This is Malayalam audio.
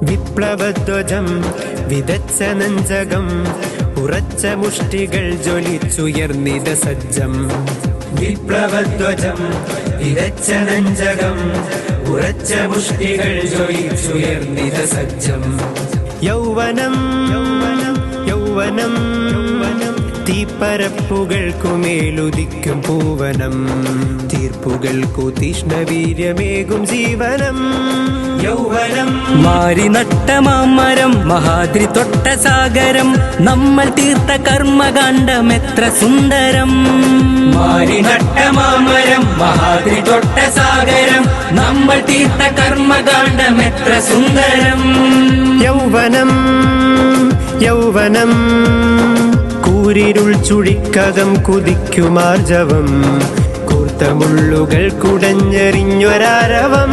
വിപ്ലവധ്വജം വിതച്ച നെഞ്ചകം ഉറച്ച മുഷ്ടികൾ ജ്വലിച്ചുയർന്നിത സജ്ജം. വിപ്ലവധ്വജം വിതച്ച നെഞ്ചകം ഉറച്ച മുഷ്ടികൾ ജ്വലിച്ചുയർന്നിത സജ്ജം. യൗവനം യൗവനം യൗവനം തീപ്പരപ്പുകൾക്കുമേലുദിക്കും പൂവനം, തീർപ്പുകൾക്കു തീഷ്ണവീര്യമേകും ജീവനം. യൗവനം മാരി നട്ട മാമരം മഹാദ്രി തൊട്ട സാഗരം, നമ്മൾ തീർത്ത കർമ്മകാണ്ഡം എത്ര സുന്ദരം. മാരി നട്ട മാമരം മഹാദ്രി തൊട്ട സാഗരം, നമ്മൾ തീർത്ത കർമ്മകാണ്ഡം എത്ര സുന്ദരം. യൗവനം യൗവനം കൂരിരുൾ ചുഴിക്കകം കുതിക്കുമാർജവം, കൂർത്ത മുള്ളുകൾ കുടഞ്ഞെറിഞ്ഞൊരാരവം.